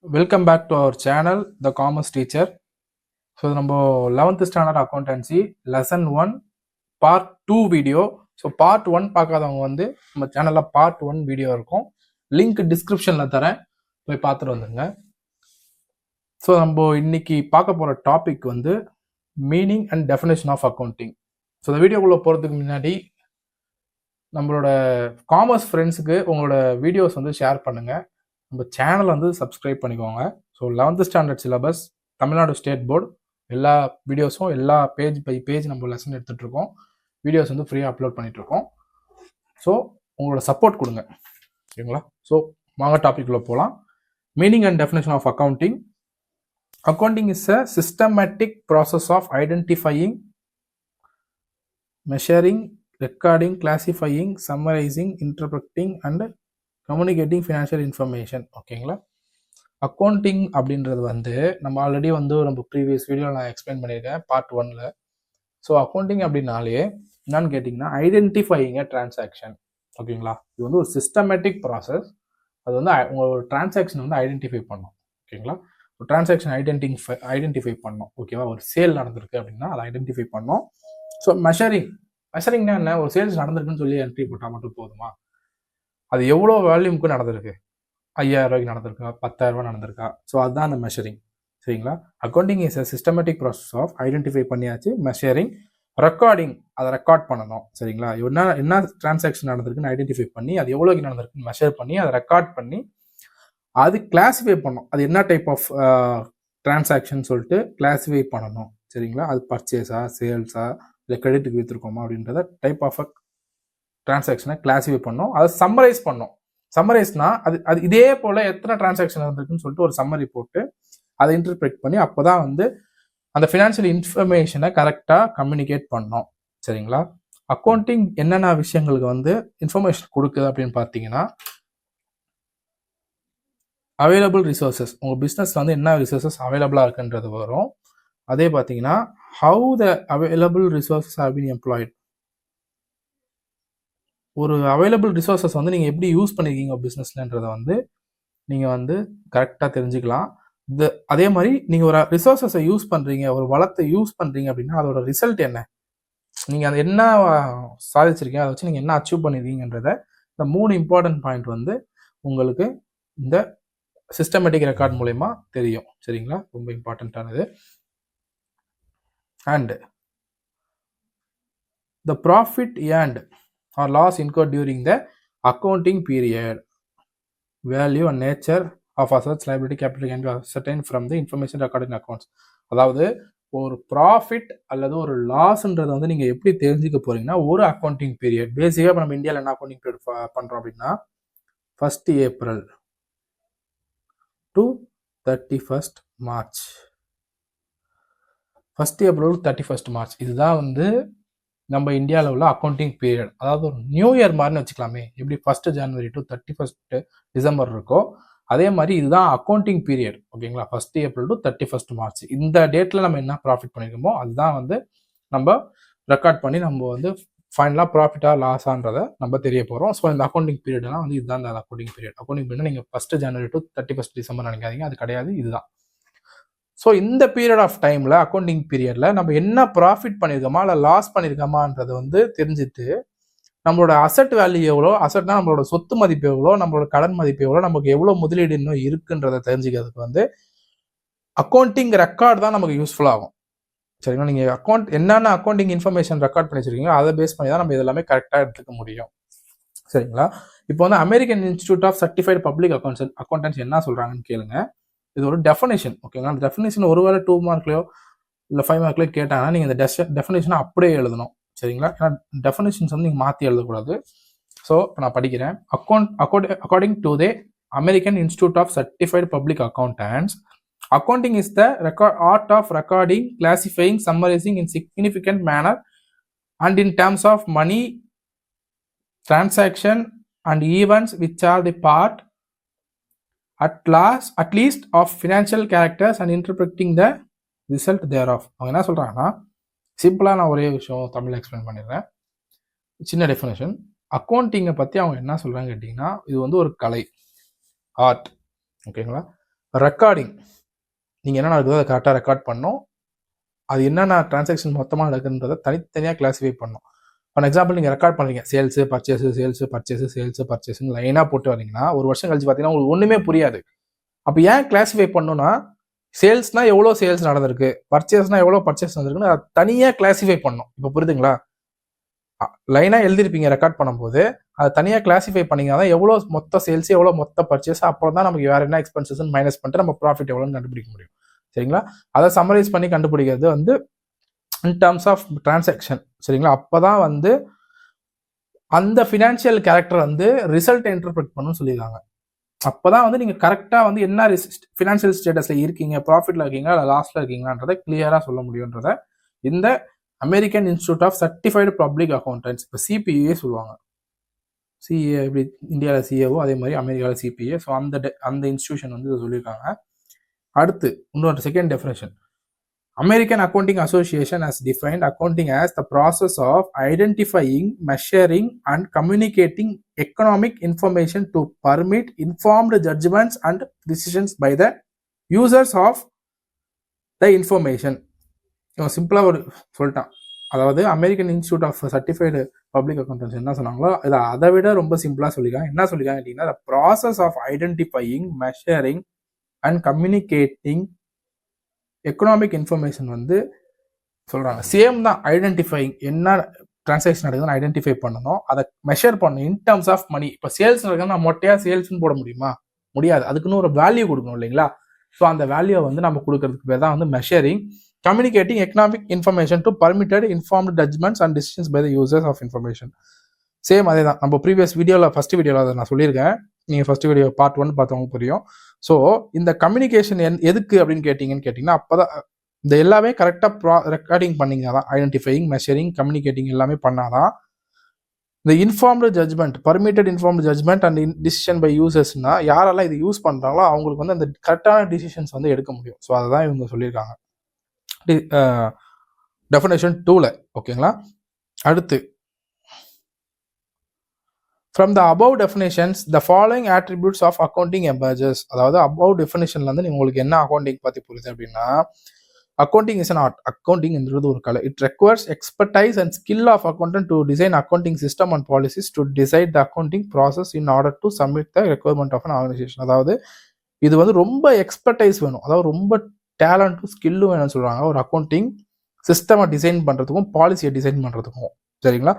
Welcome back to our channel the commerce teacher. So நம்ம 11th standard accountancy lesson 1 part 2 video. So part 1 பார்க்காதவங்க வந்து நம்ம சேனலில் part 1 video இருக்கும், link டிஸ்கிரிப்ஷனில் தரேன், போய் பார்த்துட்டு வந்துருங்க. ஸோ நம்ம இன்னைக்கு பார்க்க போகிற டாபிக் வந்து meaning and definition of accounting. So இந்த வீடியோக்குள்ளே போகிறதுக்கு முன்னாடி நம்மளோட காமர்ஸ் ஃப்ரெண்ட்ஸுக்கு உங்களோட வீடியோஸ் வந்து ஷேர் பண்ணுங்கள், நம்ம சேனல் வந்து சப்ஸ்கிரைப் பண்ணிக்கோங்க. So 11th standard syllabus, Tamil Nadu state board, எல்லா வீடியோஸும் எல்லா பேஜ் பை பேஜ் நம்ம லெசன் எடுத்துகிட்ருக்கோம், வீடியோஸ் வந்து ஃப்ரீயாக அப்லோட் பண்ணிகிட்ருக்கோம். ஸோ உங்களோட சப்போர்ட் கொடுங்க, ஓகேங்களா? ஸோ வாங்க டாபிக்குள்ளே போகலாம். Meaning and definition of accounting. Accounting is a systematic process of identifying, measuring, recording, classifying, summarizing, interpreting and communicating financial information. ஓகேங்களா? அக்கௌண்டிங் அப்படின்றது வந்து நம்ம ஆல்ரெடி வந்து நம்ம ப்ரீவியஸ் வீடியோவில் நான் எக்ஸ்பிளைன் பண்ணியிருக்கேன் பார்ட் 1ல். ஸோ அக்கௌண்டிங் அப்படின்னாலே என்னன்னு கேட்டிங்கன்னா ஐடென்டிஃபையிங் அ டிரான்சாக்ஷன், ஓகேங்களா? இது வந்து ஒரு சிஸ்டமேட்டிக் ப்ராசஸ். அது வந்து உங்களோட டிரான்சாக்ஷன் வந்து ஐடென்டிஃபை பண்ணும், ஓகேங்களா? ஒரு டிரான்சாக்ஷன் ஐடென்டிஃபை பண்ணோம், ஓகேவா? ஒரு சேல் நடந்திருக்கு அப்படின்னா அதை ஐடென்டிஃபை பண்ணோம். ஸோ மெஷரிங்னா என்ன? ஒரு சேல்ஸ் நடந்திருக்குன்னு சொல்லி என்ட்ரி போட்டால் மட்டும் போதுமா? அது எவ்வளோ வேல்யூமுக்கு நடந்திருக்கு? 5,000 ரூபாய்க்கு நடந்திருக்கா, 10,000 ரூபாய் நடந்திருக்கா? ஸோ அதுதான் அந்த மெஷரிங், சரிங்களா? Accounting is a systematic process of identify பண்ணியாச்சு, மெஷரிங், ரெக்கார்டிங், அதை ரெக்கார்ட் பண்ணணும், சரிங்களா? என்ன டிரான்சாக்ஷன் நடந்திருக்குன்னு ஐடென்டிஃபை பண்ணி அது எவ்வளோக்கு நடந்திருக்குன்னு மெஷர் பண்ணி அதை ரெக்கார்ட் பண்ணி அது கிளாஸிஃபை பண்ணணும். அது என்ன டைப் ஆஃப் டிரான்சாக்ஷன் சொல்லிட்டு கிளாஸிஃபை பண்ணணும், சரிங்களா? அது பர்ச்சேஸா, சேல்ஸா, இல்லை கிரெடிட்டுக்கு விற்றுருக்கோமா அப்படின்றத டைப் ஆஃப் டிரான்சாக்ஷனை கிளாஸிஃபை பண்ணோம். அதை சம்மரைஸ் பண்ணோம். சம்மரைஸ்னா அது இதே போல் எத்தனை டிரான்சாக்ஷன் இருந்திருக்குன்னு சொல்லிட்டு ஒரு சம்மரி போட்டு அதை இன்டர்பிரேட் பண்ணி அப்போ தான் வந்து அந்த ஃபினான்ஷியல் இன்ஃபர்மேஷனை கரெக்டாக கம்யூனிகேட் பண்ணோம், சரிங்களா? அக்கௌண்டிங் என்னென்ன விஷயங்களுக்கு வந்து இன்ஃபர்மேஷன் கொடுக்குது அப்படின்னு பார்த்தீங்கன்னா, அவைலபிள் ரிசோர்ஸஸ், உங்கள் பிஸ்னஸில் வந்து என்ன ரிசோர்ஸஸ் அவைலபிளாக இருக்குன்றது வரும். அதே பார்த்தீங்கன்னா how the available resources have been employed, ஒரு அவைலபிள் ரிசோர்ஸஸ் வந்து நீங்கள் எப்படி யூஸ் பண்ணியிருக்கீங்க பிஸ்னஸ்லன்றதை வந்து நீங்கள் வந்து கரெக்டாக தெரிஞ்சுக்கலாம். அதே மாதிரி நீங்கள் ஒரு ரிசோர்ஸஸை யூஸ் பண்ணுறீங்க, ஒரு வளத்தை யூஸ் பண்ணுறீங்க அப்படின்னா அதோட ரிசல்ட் என்ன, நீங்கள் அதை என்ன சாதிச்சிருக்கீங்க, அதை வச்சு நீங்கள் என்ன அச்சீவ் பண்ணியிருக்கீங்கன்றத இந்த 3 இம்பார்ட்டன்ட் பாயிண்ட் வந்து உங்களுக்கு இந்த சிஸ்டமேட்டிக் ரெக்கார்ட் மூலயமா தெரியும், சரிங்களா? ரொம்ப இம்பார்ட்டண்ட்டானது. And the profit earned or loss incurred during the accounting period, value and nature of assets, liability, capital can be ascertained from the information recorded in accounts. அதாவது ஒரு ப்ராஃபிட் அல்லது ஒரு லாஸ்ன்றதை வந்து நீங்கள் எப்படி தெரிஞ்சுக்க போறீங்கன்னா, ஒரு அக்கௌண்டிங் பீரியட் பேசிக்காக நம்ம இந்தியாவில் என்ன அக்கௌண்டிங் பீரியட் பண்ணுறோம் அப்படின்னா 1st April to 31st March. 1st April to 31st March இதுதான் வந்து நம்ம இந்தியாவில் உள்ள அக்கௌண்டிங் பீரியட். அதாவது ஒரு நியூ இயர் மாதிரின்னு வச்சுக்கலாமே, எப்படி 1st January to 31st December இருக்கோ அதே மாதிரி இதுதான் அக்கௌண்டிங் பீரியட், ஓகேங்களா? 1st April to 31st March இந்த டேட்டில் நம்ம என்ன ப்ராஃபிட் பண்ணியிருக்கோமோ அதுதான் வந்து நம்ம ரெக்கார்ட் பண்ணி நம்ம வந்து ஃபைனலாக ப்ராஃபிட்டாக லாஸான்றதை நம்ம தெரிய போகிறோம். ஸோ இந்த அக்கௌண்டிங் பீரியட்லாம் வந்து இதுதான் இந்த அக்கௌண்டிங் பீரியட். அக்கௌண்டிங் பீரியட் நீங்கள் 1st January to 31st December நினைக்காதீங்க, அது கிடையாது, இதுதான். ஸோ இந்த பீரியட் ஆஃப் டைமில் அக்கௌண்டிங் பீரியடில் நம்ம என்ன ப்ராஃபிட் பண்ணியிருக்கோமா இல்லை லாஸ் பண்ணியிருக்கோமான்றதை வந்து தெரிஞ்சுட்டு நம்மளோட அசட் வேல்யூ எவ்வளோ, அசட்னா நம்மளோட சொத்து மதிப்பு எவ்வளோ, நம்மளோட கடன் மதிப்பு எவ்வளோ, நமக்கு எவ்வளோ முதலீடு இன்னும் இருக்குன்றதை தெரிஞ்சுக்கிறதுக்கு வந்து அக்கௌண்டிங் ரெக்கார்ட் தான் நமக்கு யூஸ்ஃபுல் ஆகும், சரிங்களா? நீங்கள் என்னென்ன அக்கௌண்டிங் இன்ஃபர்மேஷன் ரெக்கார்ட் பண்ணி வச்சிருக்கீங்களோ அதை பேஸ் பண்ணி தான் நம்ம இதெல்லாமே கரெக்டாக எடுத்துக்க முடியும், சரிங்களா? இப்போ வந்து American Institute of Certified Public Accountants என்ன சொல்கிறாங்கன்னு கேளுங்க. இது ஒரு டெஃபினேஷன், ஓகேங்களா? அந்த டெஃபினேஷன் ஒருவேளை 2 மார்க்லையோ இல்லை 5 மார்க்லையோ கேட்டாங்கன்னா நீங்கள் இந்த டெஃபினேஷனை அப்படியே எழுதணும், சரிங்களா? ஏன்னா டெஃபினேஷன்ஸ் வந்து நீங்கள் மாற்றி எழுதக்கூடாது. ஸோ இப்போ நான் படிக்கிறேன். According to the American Institute of Certified Public Accountants, accounting is the art of recording, classifying, summarizing in significant manner and in terms of money, transaction and events which are the part at least of financial characters and interpreting the result thereof. அவங்க என்ன சொல்றாங்கன்னா, சிம்பிளாக நான் ஒரே விஷயம் தமிழில் explain பண்ணிடுறேன், சின்ன டெஃபினேஷன். அக்கௌண்டிங்கை பற்றி அவங்க என்ன சொல்கிறாங்க கேட்டிங்கன்னா, இது வந்து ஒரு கலை, ஆர்ட், ஓகேங்களா? ரெக்கார்டிங், நீங்கள் என்ன நடக்குதோ அதை கரெக்டாக ரெக்கார்ட் பண்ணணும். அது என்னென்ன டிரான்சாக்ஷன் மொத்தமாக நடக்குன்றதை தனித்தனியாக கிளாஸிஃபை பண்ணணும். ஃபார் எக்ஸாம்பிள் நீங்கள் ரெக்கார்ட் பண்ணுறீங்க sales purchase sales purchase sales பர்ச்சேஸ்ன்னு லைனாக போட்டு வரீங்கன்னா ஒரு வருஷம் கழிச்சு பார்த்தீங்கன்னா உங்களுக்கு ஒன்றுமே புரியாது. அப்போ ஏன் கிளாஸிஃபை பண்ணணும்னா சேல்ஸ்னால் எவ்வளோ சேல்ஸ் நடந்திருக்கு, பர்ச்சேஸ்னால் எவ்வளோ பர்ச்சேஸ் நடந்திருக்குன்னு அதை தனியாக கிளாஸிஃபை பண்ணணும். இப்போ புரியுதுங்களா? லைனாக எழுதிருப்பீங்க ரெக்கார்ட் பண்ணும்போது, அதை தனியாக கிளாஸிஃபை பண்ணிங்கன்னா தான் எவ்வளோ மொத்த சேல்ஸ் எவ்வளோ மொத்த பர்ச்சேஸ், அப்புறம் தான் நமக்கு வேறு என்ன எக்ஸ்பென்சஸ் மைனஸ் பண்ணிட்டு நம்ம ப்ராஃபிட் எவ்வளோன்னு கண்டுபிடிக்க முடியும். சரிங்களா? அதை சம்மரைஸ் பண்ணி கண்டுபிடிக்கிறது வந்து இன் டர்ம்ஸ் ஆஃப் டிரான்சாக்ஷன். சரிங்களா? அப்போ தான் வந்து அந்த ஃபினான்ஷியல் கேரக்டர் வந்து ரிசல்ட் இன்டர்பிரட் பண்ணணும்னு சொல்லியிருக்காங்க. அப்போ தான் வந்து நீங்கள் கரெக்டாக வந்து என்ன ஃபினான்ஷியல் ஸ்டேட்டஸில் இருக்கீங்க, ப்ராஃபிட்டில் இருக்கீங்களா இல்லை லாஸில் இருக்கீங்களான்றதை கிளியராக சொல்ல முடியுன்றத இந்த American Institute of Certified Public Accountants, இப்போ சிபிஏ சொல்லுவாங்க. சிஏ எப்படி இந்தியாவில் சிஏவோ அதே மாதிரி அமெரிக்காவில் சிபிஏ. ஸோ அந்த இன்ஸ்டியூஷன் வந்து இதை சொல்லியிருக்காங்க. அடுத்து இன்னொரு second definition. American Accounting Association has defined accounting as the process of identifying, measuring, and communicating economic information to permit informed judgments and decisions by the users of the information. சிம்பிளாக ஒரு சொல்லிட்டான். அதாவது American Institute of Certified Public Accountants என்ன சொன்னாங்களோ இதை அதை விட ரொம்ப சிம்பிளாக சொல்லியிருக்காங்க. என்ன சொல்லியிருக்காங்க அப்படின்னா, the process of identifying, measuring, and communicating economic information வந்து சொல்கிறாங்க. சேம் தான், ஐடென்டிஃபைங் என்ன டிரான்சாக்ஷன் நடக்குதுன்னு ஐடென்டிஃபை பண்ணணும், அதை மெஷர் பண்ணணும் இன் டர்ம்ஸ் ஆஃப் மணி. இப்போ சேல்ஸ் நடக்குதுன்னா மொட்டையாக சேல்ஸ்ன்னு போட முடியுமா? முடியாது. அதுக்குன்னு ஒரு வேல்யூ கொடுக்கணும் இல்லைங்களா? ஸோ அந்த வேல்யூவை வந்து நம்ம கொடுக்கறதுக்கு பேர் தான் வந்து measuring. Communicating economic information to permitted informed judgments and decisions by the users of information. Same அதே தான். நம்ம ப்ரீவியஸ் வீடியோவில் ஃபஸ்ட் வீடியோவில் அதை நான் சொல்லியிருக்கேன். நீங்கள் ஃபஸ்ட் வீடியோ பார்ட் 1 பார்த்தவங்க புரியும். ஸோ இந்த கம்யூனிகேஷன் எதுக்கு அப்படின்னு கேட்டிங்கன்னா அப்போ தான் இந்த எல்லாமே கரெக்டாக ரெக்கார்டிங் பண்ணிங்க தான், ஐடென்டிஃபையிங், மெஷரிங், கம்யூனிகேட்டிங் எல்லாமே பண்ணாதான் இந்த informed judgment, permitted informed judgment and decision by யூசர்ஸ்னா யாரெல்லாம் இது யூஸ் பண்ணுறாங்களோ அவங்களுக்கு வந்து அந்த கரெக்டான டிசிஷன்ஸ் வந்து எடுக்க முடியும். ஸோ அதை தான் இவங்க சொல்லியிருக்காங்க டெஃபினேஷன் 2ல. ஓகேங்களா? அடுத்து, from the above definitions the following attributes of accounting emerges. அதாவது above definitionல வந்து உங்களுக்கு என்ன அக்கௌண்டிங் பத்தி புரியுது அப்படின்னா, accounting is an art. accounting என்றது ஒரு கலை. it requires expertise and skill of accountant to design accounting system and policies to decide the accounting process in order to submit the requirement of an organization. அதாவது இது வந்து ரொம்ப expertise வேணும், அதாவது ரொம்ப டேலண்ட்டும் ஸ்கில்லும் வேணும்னு சொல்றாங்க ஒரு அக்கௌண்டிங் சிஸ்டமை டிசைன் பண்றதுக்கும் பாலிசியை டிசைன் பண்றதுக்கும். சரிங்களா?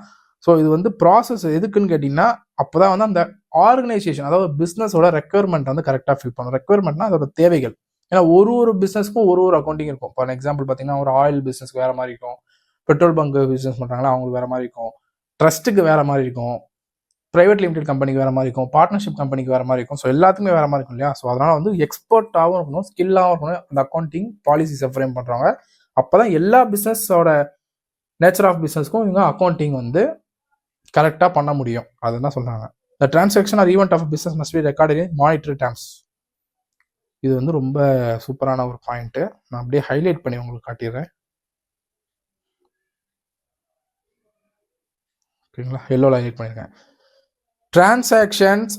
ஸோ இது வந்து ப்ராசஸ் எதுக்குன்னு கேட்டிங்கன்னா, அப்போ தான் வந்து அந்த ஆர்கனைசேஷன், அதாவது பிஸ்னஸோட ரெக்குயர்மெண்ட் வந்து கரெக்டாக ஃபில் பண்ணும். ரெக்குயர்மெண்ட்னா அதோட தேவைகள். ஏன்னா ஒரு பிஸ்னஸ்க்கும் ஒரு அக்கௌண்டிங் இருக்கும். ஃபார் எக்ஸாம்பிள் பார்த்தீங்கன்னா, ஒரு ஆயில் பிஸ்னஸ்க்கு வேறு மாதிரி இருக்கும், பெட்ரோல் பங்க் பிஸ்னஸ் பண்ணுறாங்களா அவங்களுக்கு வேறு மாதிரி இருக்கும், ட்ரஸ்ட்டுக்கு வேறு மாதிரி இருக்கும், ப்ரைவேட் லிமிடெட் கம்பெனிக்கு வேறு மாதிரி இருக்கும், பார்ட்னர்ஷிப் கம்பெனிக்கு வேறு மாதிரி இருக்கும். ஸோ எல்லாத்துக்குமே வேறு மாதிரி இருக்கும் இல்லையா? ஸோ அதனால் வந்து எக்ஸ்பர்ட்டாகவும் இருக்கணும், ஸ்கில்லாகவும் இருக்கணும் அந்த அக்கௌண்டிங் பாலிசிஸை ஃப்ரேம் பண்ணுறாங்க. அப்போ தான் எல்லா பிஸ்னஸோட நேச்சர் ஆஃப் பிஸ்னஸ்க்கும் இவங்க அக்கௌண்டிங் வந்து கரெக்டாக பண்ண முடியும். அதுதான் சொல்கிறாங்க. The transaction or event of business must be recorded in monetary terms. இது வந்து ரொம்ப சூப்பரான ஒரு பாயிண்ட்டு. நான் அப்படியே ஹைலைட் பண்ணி உங்களுக்கு காட்டிடுறேன். ஓகேங்களா? எல்லோவில் ஹைலைட் பண்ணியிருக்கேன். Transactions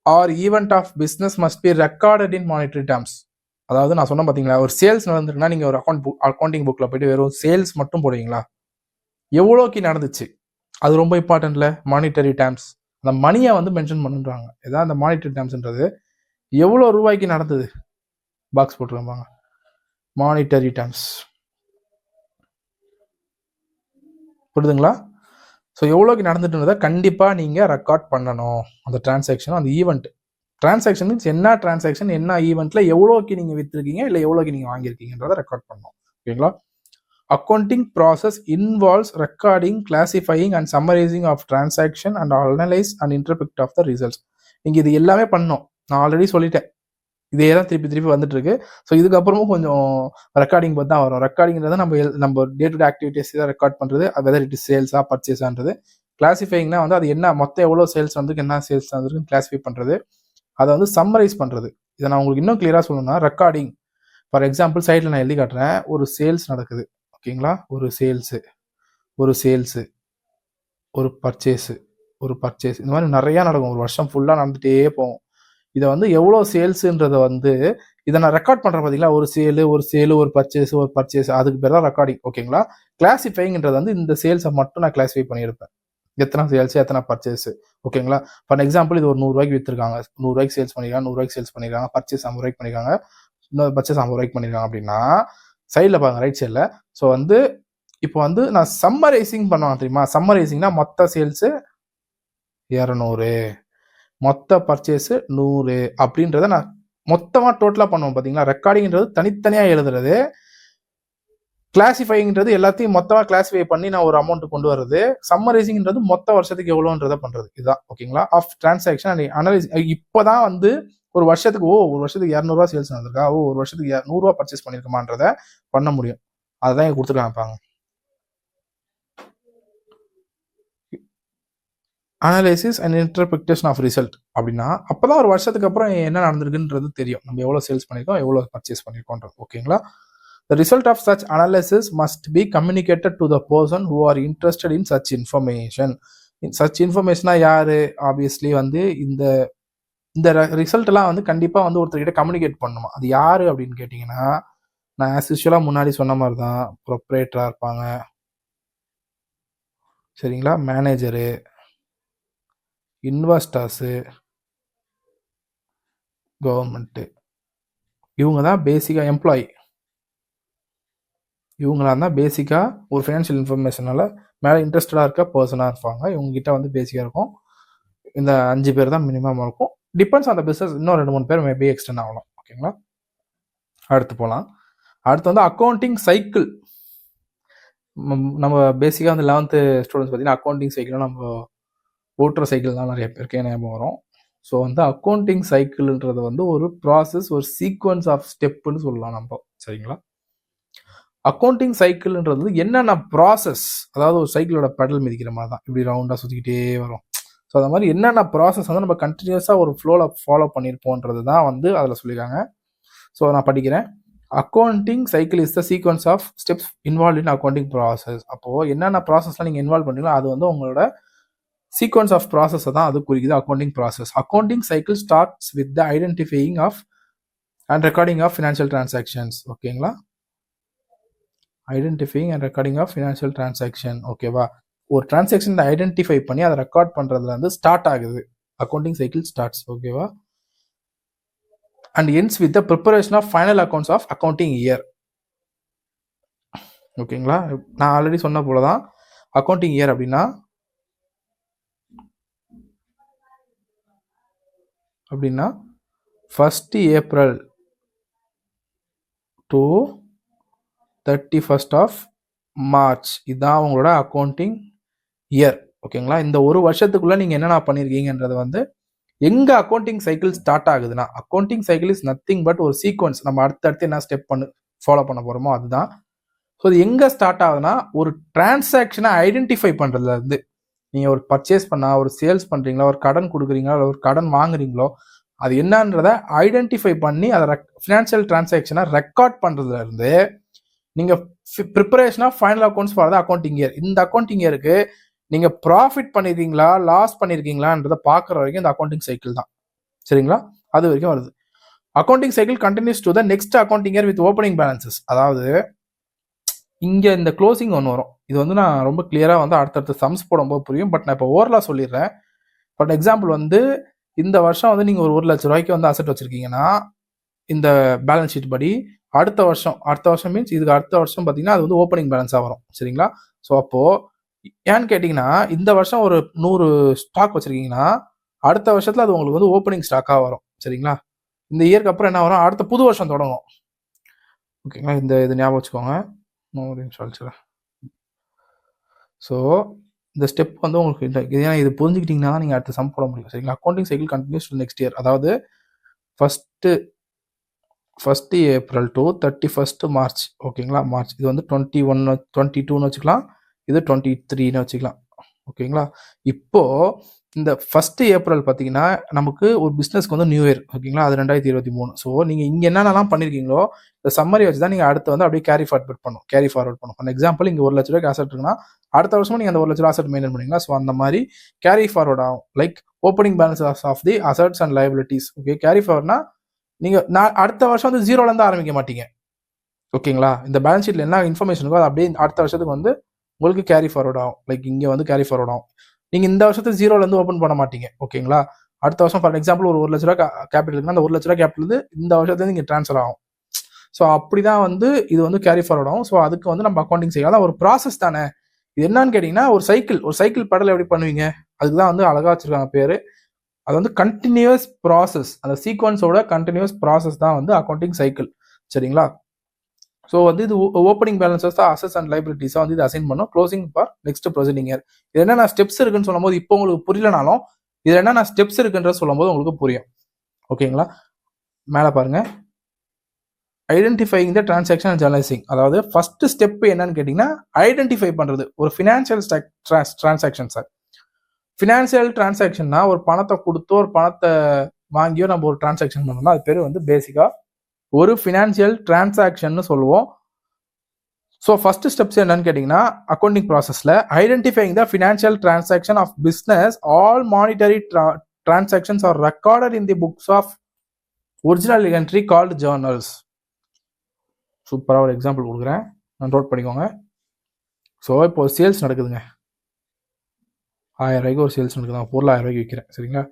or event of business must be recorded in monetary terms. அதாவது நான் சொன்ன பார்த்தீங்களா, ஒரு சேல்ஸ் நடந்திருக்குன்னா நீங்கள் ஒரு அக்கௌண்டிங் புக்கில் போயிட்டு வெறும் சேல்ஸ் மட்டும் போடுவீங்களா? எவ்வளோக்கு நடந்துச்சு அது ரொம்ப இம்பார்ட்டன்ட்ல. மானிட்டரி டேர்ம்ஸ், அந்த மணியை வந்து மென்ஷன் பண்ணுறாங்க. ஏதாவது அந்த மானிட்டரி டேர்ம்ஸ்ன்றது எவ்வளோ ரூபாய்க்கு நடந்தது பாக்ஸ் போட்டுருப்பாங்க. மானிட்டரி டேர்ம்ஸ் புரியுதுங்களா? ஸோ எவ்வளோக்கு நடந்துட்டுன்றதை கண்டிப்பாக நீங்கள் ரெக்கார்ட் பண்ணணும். அந்த டிரான்சாக்ஷன், அந்த ஈவெண்ட். டிரான்சாக்ஷன் மீன்ஸ் என்ன டிரான்சாக்ஷன், என்ன ஈவெண்ட்டில் எவ்வளோக்கு நீங்கள் விற்றுருக்கீங்க இல்லை எவ்வளோக்கு நீங்கள் வாங்கியிருக்கீங்கன்றதை ரெக்கார்ட் பண்ணணும். ஓகேங்களா? Accounting process involves recording, classifying and summarizing of transaction and analyze and interpret of the results. நீங்க இது எல்லாமே பண்ணணும். நான் ஆல்ரெடி சொல்லிட்டேன், இதே தான் திருப்பி வந்துட்டு இருக்கு. ஸோ இதுக்கப்புறமும் கொஞ்சம் ரெக்கார்டிங் பார்த்து தான் வரும். ரெக்கார்டிங்கிறது நம்ம டே டு டே ஆக்டிவிட்டிஸ் தான் ரெக்கார்ட் பண்ணுறது, வெதர் இட் இஸ் சேல்ஸா பர்ச்சேஸான்றது. கிளாசிஃபைங்னா வந்து அது என்ன மொத்தம் எவ்வளோ சேல்ஸ் வந்துருக்கு, என்ன சேல்ஸ் வந்துருக்குன்னு கிளாஸிஃபை பண்ணுறது, அதை வந்து சம்மரைஸ் பண்ணுறது. இதை நான் உங்களுக்கு இன்னும் கிளியராக சொல்லணும்னா, ரெக்கார்டிங் ஃபார் எக்ஸாம்பிள் சைடில் நான் எழுதி காட்டுறேன். ஒரு சேல்ஸ் நடக்குது. ஓகேங்களா? ஒரு சேல்ஸு, ஒரு பர்ச்சேஸு, இந்த மாதிரி நிறையா நடக்கும். ஒரு வருஷம் ஃபுல்லாக நடந்துகிட்டே போகும். இதை வந்து எவ்வளோ சேல்ஸுன்றதை வந்து இதை நான் ரெக்கார்ட் பண்ணுறேன் பார்த்தீங்களா, ஒரு சேலு ஒரு பர்ச்சேஸ் அதுக்கு பேர் தான் ரெக்கார்டிங். ஓகேங்களா. கிளாசிஃபைங்கிறது வந்து இந்த சேல்ஸை மட்டும் நான் கிளாஸிஃபை பண்ணியிருப்பேன், எத்தனை சேல்ஸ் எத்தனை பர்ச்சேஸ். ஓகேங்களா. ஃபார் எக்ஸாம்பிள் இது ஒரு 100 ரூபாய்க்கு விற்றுருக்காங்க, 100 ரூபாய்க்கு சேல்ஸ் பண்ணிருக்காங்க, 100 ரூபாய்க்கு சேல்ஸ் பண்ணிருக்காங்க, பர்ச்சேஸ் 50 ரூபாய்க்கு பண்ணிருக்காங்க, இன்னொரு பர்ச்சேஸ் 50 ரூபாய்க்கு பண்ணிருக்காங்க அப்படின்னா சைடில் பாருங்க, ரைட் சைடில். ஸோ வந்து இப்போ வந்து நான் சம்மரைசிங் பண்ணுவாங்க தெரியுமா, சம்மரைசிங்னா மொத்த சேல்ஸு 200, மொத்த பர்ச்சேஸ் 100 அப்படின்றத நான் மொத்தமாக டோட்டலாக பண்ணுவோம் பார்த்தீங்களா. ரெக்கார்டிங்கிறது தனித்தனியாக எழுதுறது, கிளாசிஃபைங்கிறது எல்லாத்தையும் மொத்தமாக கிளாசிஃபை பண்ணி நான் ஒரு அமௌண்ட் கொண்டு வர்றது, சம்மரைசிங்கிறது மொத்த வருஷத்துக்கு எவ்வளோன்றதை பண்ணுறது. இதுதான் ஓகேங்களா ஆஃப் டிரான்சாக்ஷன் அண்ட் அனலைஸ். இப்போ தான் வந்து ஒரு வருஷத்துக்கு ஒரு வருஷத்துக்கு 200 சேல்ஸ் நடந்திருக்கா, ஒரு வருஷத்துக்கு 100 பர்ச்சேஸ் பண்ணியிருக்கமான்றதை பண்ண முடியும். அதுதான் இங்கே கொடுத்துருக்காங்க. Analysis and interpretation of result அப்படின்னா அப்போதான் ஒரு வருஷத்துக்கு அப்புறம் என்ன நடந்திருக்குன்றது தெரியும், நம்ம எவ்வளோ சேல்ஸ் பண்ணியிருக்கோம், எவ்வளோ பர்ச்சேஸ் பண்ணியிருக்கோன்றது. ஓகேங்களா. The result of such analysis must be communicated to the person who are interested in such information. Such information யாரு, ஆப்வியஸ்லி வந்து இந்த இந்த ரிசல்ட்லாம் வந்து கண்டிப்பாக வந்து ஒருத்தர்கிட்ட கம்யூனிகேட் பண்ணணுமா. அது யாரு அப்படின்னு கேட்டிங்கன்னா, நான் ஆஸ் யூஸ்வலாக முன்னாடி சொன்ன மாதிரி தான் ப்ரொப்ரேட்டராக இருப்பாங்க, சரிங்களா, மேனேஜரு, இன்வெஸ்டர்ஸு, கவர்மெண்ட்டு, இவங்க தான் பேசிக்காக எம்ப்ளாயி. இவங்களாம் தான் பேசிக்காக ஒரு ஃபினான்ஷியல் இன்ஃபர்மேஷனால் மேலே இன்ட்ரெஸ்டடாக இருக்க பர்சனாக இருப்பாங்க. இவங்ககிட்ட வந்து பேசிக்காக இருக்கும். இந்த 5 பேர் தான் மினிமம் இருக்கும். டிபெண்ட்ஸ் ஆன் த பிஸ்னஸ், இன்னும் 2-3 பேர் மேபி எக்ஸ்டெண்ட் ஆகலாம். ஓகேங்களா. அடுத்து போகலாம். அடுத்து வந்து அக்கௌண்டிங் சைக்கிள். நம்ம பேசிக்காக வந்து 11th ஸ்டூடெண்ட்ஸ் பார்த்தீங்கன்னா அக்கௌண்டிங் சைக்கிள் நம்ம ஓட்டுற சைக்கிள் தான் நிறைய பேருக்கு ஞாபகம் வரும். ஸோ வந்து அக்கௌண்டிங் சைக்கிள்ன்றது வந்து ஒரு ப்ராசஸ், ஒரு சீக்வன்ஸ் ஆஃப் ஸ்டெப்புன்னு சொல்லலாம் நம்ம. சரிங்களா. அக்கௌண்டிங் சைக்கிள்ன்றது என்னென்ன ப்ராசஸ், அதாவது ஒரு சைக்கிளோட பெடல் மிதிக்கிற மாதிரி தான், இப்படி ரவுண்டாக சுற்றிக்கிட்டே வரும். ஸோ அந்த மாதிரி என்னென்ன ப்ராசஸ் வந்து நம்ம கண்டினியூஸாக ஒரு ஃப்ளோவில் ஃபாலோ பண்ணியிருப்போன்றது தான் வந்து அதில் சொல்லியிருக்காங்க. ஸோ நான் படிக்கிறேன். Accounting cycle is the sequence of steps involve in accounting process. அப்போது என்னென்ன ப்ராசஸ்லாம் நீங்கள் இன்வால்வ் பண்ணீங்களோ அது வந்து உங்களோட சீக்வன்ஸ் ஆஃப் ப்ராசஸை தான் அது குறிக்குது accounting process. Accounting cycle starts with the identifying of and recording of financial transactions. ஓகேங்களா. Identifying and recording of financial transaction. ஓகேவா. ஒரு டிரான்சாக்ஷன் ஐடென்டிஃபை பண்ணி அதை ரெக்கார்ட் பண்ணுறதுல வந்து ஸ்டார்ட் ஆகுது அக்கௌண்டிங் சைக்கிள் ஸ்டார்ட்ஸ். ஓகேவா. And ends with the preparation of final accounts of accounting year. ஓகேங்களா. நான் ஆல்ரெடி சொன்ன போல தான் அக்கௌண்டிங் இயர் அப்படின்னா 1st April to 31st of March. இதுதான் அவங்களோட அக்கௌண்டிங் இயர். ஓகேங்களா. இந்த ஒரு வருஷத்துக்குள்ள நீங்கள் என்னென்ன பண்ணியிருக்கீங்கன்றது வந்து எங்கே அக்கௌண்டிங் சைக்கிள் ஸ்டார்ட் ஆகுதுன்னா, accounting cycle is nothing but ஒரு சீக்வன்ஸ். நம்ம அடுத்தடுத்து என்ன ஸ்டெப் ஃபாலோ பண்ண போகிறோமோ அதுதான். ஸோ இது எங்கே ஸ்டார்ட் ஆகுதுன்னா, ஒரு டிரான்சாக்ஷனை ஐடென்டிஃபை பண்ணுறதுல இருந்து, நீங்கள் ஒரு பர்ச்சேஸ் பண்ணால், ஒரு சேல்ஸ் பண்ணுறீங்களா, ஒரு கடன் கொடுக்குறீங்களா, இல்லை ஒரு கடன் வாங்குறீங்களோ, அது என்னன்றதை ஐடென்டிஃபை பண்ணி அதை ஃபினான்ஷியல் டிரான்சாக்ஷனை ரெக்கார்ட் பண்ணுறதுல இருந்து நீங்கள் preparation of final accounts for the accounting year. இந்த அக்கௌண்டிங் இயருக்கு நீங்கள் ப்ராஃபிட் பண்ணியிருக்கீங்களா, லாஸ் பண்ணியிருக்கீங்களான்றதை பார்க்குற வரைக்கும் இந்த அக்கௌண்டிங் சைக்கிள் தான். சரிங்களா. அது வரைக்கும் வருது. Accounting cycle continues to the next accounting year with opening balances. அதாவது இங்கே இந்த க்ளோசிங் ஒன்று வரும். இது வந்து நான் ரொம்ப கிளியராக வந்து அடுத்தடுத்த சம்ஸ் போடும்போது புரியும். பட் நான் இப்போ ஓவரலாக சொல்லிடுறேன். ஃபார் எக்ஸாம்பிள் வந்து இந்த வருஷம் வந்து நீங்கள் ஒரு 1 லட்ச ரூபாய்க்கு வந்து அசெட் வச்சுருக்கீங்கன்னா, இந்த பேலன்ஸ் ஷீட் படி அடுத்த வருஷம் மீன்ஸ் இதுக்கு அடுத்த வருஷம் பார்த்தீங்கன்னா அது வந்து ஓப்பனிங் பேலன்ஸாக வரும். சரிங்களா. ஸோ அப்போது ஏன்னு கேட்டிங்கன்னா, இந்த வருஷம் ஒரு 100 ஸ்டாக் வச்சுருக்கீங்கன்னா அடுத்த வருஷத்தில் அது உங்களுக்கு வந்து ஓப்பனிங் ஸ்டாக்காக வரும். சரிங்களா. இந்த இயருக்கு அப்புறம் என்ன வரும், அடுத்த புது வருஷம் தொடங்கும். ஓகேங்களா. இது ஞாபகம் வச்சுக்கோங்க. ஒரு நிமிஷம். ஸோ இந்த ஸ்டெப் வந்து உங்களுக்கு ஏன்னா இது புரிஞ்சுக்கிட்டிங்கன்னா தான் நீங்கள் அடுத்த சம் போட முடியும். சரிங்களா. Accounting cycle continues to next year. அதாவது first April to 31st March. ஓகேங்களா. மார்ச் இது வந்து 21 22ன்னு வச்சுக்கலாம், இது 23ன்னு வச்சுக்கலாம். ஓகேங்களா. இப்போது இந்த 1st ஏப்ரல் பார்த்தீங்கன்னா நமக்கு ஒரு பிஸ்னஸ்க்கு வந்து நியூ இயர். ஓகேங்களா. அது 2023. ஸோ நீங்கள் இங்கே என்னென்னலாம் பண்ணியிருக்கீங்களோ இந்த சம்மரி வச்சு தான் நீங்கள் அடுத்து வந்து அப்படியே கேரி ஃபார்வர்ட் பண்ணும். ஃபார் எக்ஸாம்பிள் இங்கே 1 லட்ச ரூபாய்க்கு அசெட் இருக்குன்னா அடுத்த வருஷமும் நீங்கள் அந்த 1 லட்ச ரூபா அசெட் மெயின்டைன் பண்ணிங்களா. ஸோ அந்த மாதிரி கேரி ஃபார்வர்ட் ஆகும். Like opening balance of the assets and liabilities. Okay. Carry ஃபார்வர்ட்னா நீங்கள் நான் அடுத்த வருஷம் வந்து ஜீரோலேருந்து ஆரம்பிக்க மாட்டீங்க. ஓகேங்களா? இந்த பேலன்ஸ் ஷீட்டில் என்ன இன்ஃபர்மேஷன் இருக்கோ அது அப்படியே அடுத்த வருஷத்துக்கு வந்து உங்களுக்கு கேரி ஃபார்வர்ட் ஆகும். லைக் இங்கே வந்து கேரி ஃபார்வர்ட் ஆகும். நீங்கள் இந்த வருஷத்துக்கு ஜீரோலேருந்து ஓப்பன் பண்ண மாட்டீங்க. ஓகேங்களா? அடுத்த வருஷம் ஃபார் எக்ஸாம்பிள் ஒரு 1,00,000 கேபிட்டல் இருக்குன்னா அந்த 1,00,000 கேபிட்டல் வந்து இந்த வருஷத்துலேருந்து இங்கே ட்ரான்ஸ்ஃபர் ஆகும். ஸோ அப்படி தான் வந்து இது வந்து கேரி ஃபார்வர்ட் ஆகும். ஸோ அதுக்கு வந்து நம்ம அக்கௌண்டிங் செய்யலாம். ஒரு ப்ராசஸ் தானே. இது என்னன்னு கேட்டிங்கன்னா ஒரு சைக்கிள் பெடல் எப்படி பண்ணுவீங்க, அதுக்கு தான் வந்து அழகாக வச்சுருக்காங்க பேர். அது வந்து கண்டினியூஸ் ப்ராசஸ், அந்த சீக்வன்ஸோட கண்டினியூஸ் ப்ராசஸ் தான் வந்து அக்கௌண்டிங் சைக்கிள். சரிங்களா? ஸோ வந்து இது ஓப்பனிங் பேலன்சஸ் தான் அசஸ் அண்ட் லைபிலிட்டிஸாக வந்து இது அசைன் பண்ணும். Closing for next proceeding year. இது என்னென்ன ஸ்டெப்ஸ் இருக்குன்னு சொல்லும் போது இப்போ உங்களுக்கு புரியலனாலும் இது என்னென்ன ஸ்டெப்ஸ் இருக்குன்ற சொல்லும் போது உங்களுக்கு புரியும். ஓகேங்களா? மேலே பாருங்க, ஐடென்டிஃபைங் த டிரான்சாக்ஷன் அண்ட் ஜர்னலைசிங். அதாவது ஃபர்ஸ்ட் ஸ்டெப் என்னன்னு கேட்டிங்கன்னா ஐடென்டிஃபை பண்ணுறது ஒரு ஃபினான்ஷியல் டிரான்சாக்ஷன். சார் ஃபினான்ஷியல் டிரான்சாக்ஷன்னா ஒரு பணத்தை கொடுத்தோ ஒரு பணத்தை வாங்கியோ நம்ம ஒரு டிரான்சாக்ஷன் பண்ணோம்னா அது பேர் வந்து பேசிக்காக ஒரு ஃபினான்ஷியல் டிரான்சாக்ஷன் சொல்லுவோம். ஸோ ஃபர்ஸ்ட் ஸ்டெப்ஸ் என்னன்னு கேட்டிங்கன்னா அக்கௌண்டிங் ப்ராசஸில் identifying the financial transaction of business, all monetary transactions are recorded in the books of original entry called journals. சூப்பராக ஒரு எக்ஸாம்பிள் கொடுக்குறேன், நான் நோட் பண்ணிக்கோங்க. ஸோ இப்போ சேல்ஸ் நடக்குதுங்க, 1000 ரூபாய்க்கு ஒரு சேல்ஸ் நடக்குது, நான் பொருள் 1000 ரூபாய்க்கு விற்கிறேன். சரிங்களா?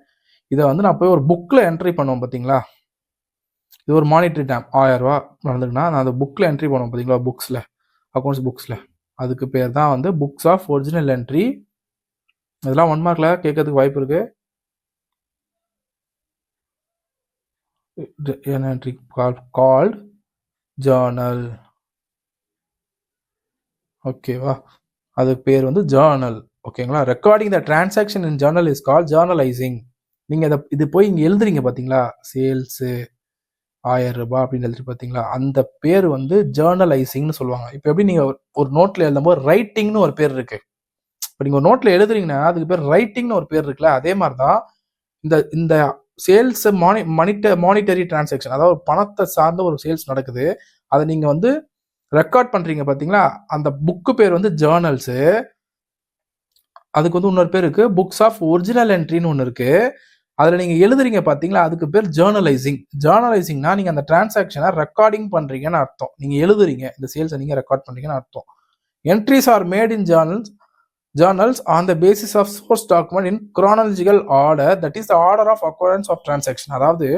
இதை வந்து நான் போய் ஒரு புக்கில் என்ட்ரி பண்ணுவோம் பார்த்தீங்களா, இது ஒரு மானிட்டரி டேம் 1000 ரூபா நடந்துக்குன்னா நான் அந்த புக்கில் என்ட்ரி பண்ணுவோம் பார்த்தீங்களா, புக்ஸில் அக்கௌண்ட்ஸ் புக்ஸில், அதுக்கு பேர் தான் வந்து புக்ஸ் ஆஃப் ஒரிஜினல் என்ட்ரி. இதெல்லாம் 1 மார்க்கில் கேட்கறதுக்கு வாய்ப்பு இருக்கு. Entry called Journal. ஓகேவா? அதுக்கு பேர் வந்து ஜேர்னல். ஓகேங்களா? Recording the transaction in Journal is called journalising. நீங்கள் இது போய் இங்கே எழுதுறீங்க பார்த்தீங்களா, சேல்ஸு 1000 ரூபாய் அப்படின்னு எழுதிட்டு பார்த்தீங்களா, அந்த பேர் வந்து ஜேர்னலைசிங்னு சொல்லுவாங்க. இப்போ எப்படி நீங்கள் ஒரு நோட்டில் எழுதும்போது ரைட்டிங்னு ஒரு பேர் இருக்கு. இப்போ நீங்கள் ஒரு நோட்டில் எழுதுறீங்கன்னா அதுக்கு பேர் ரைட்டிங்னு ஒரு பேர் இருக்குல்ல, அதே மாதிரி தான் இந்த சேல்ஸ் மானிட்டரி டிரான்சாக்ஷன், அதாவது பணத்தை சார்ந்த ஒரு சேல்ஸ் நடக்குது, அதை நீங்கள் வந்து ரெக்கார்ட் பண்ணுறீங்க பார்த்தீங்களா, அந்த புக்கு பேர் வந்து ஜேர்னல்ஸு. அதுக்கு வந்து இன்னொரு பேர் இருக்கு, புக்ஸ் ஆஃப் ஒரிஜினல் என்ட்ரின்னு ஒன்று இருக்கு. அதில் நீங்கள் எழுதுறீங்க பார்த்தீங்களா, அதுக்கு பேர் ஜேர்னலைசிங். ஜேர்னலைசிங்னா நீங்கள் அந்த டிரான்சாக்ஷனை ரெக்கார்டிங் பண்ணுறீங்கன்னு அர்த்தம். நீங்கள் எழுதுறீங்க, இந்த சேல்ஸை நீங்கள் ரெக்கார்ட் பண்ணுறீங்கன்னு அர்த்தம். Entries are made in journals on the basis of source document in chronological order, that is the order of occurrence of transaction. அதாவது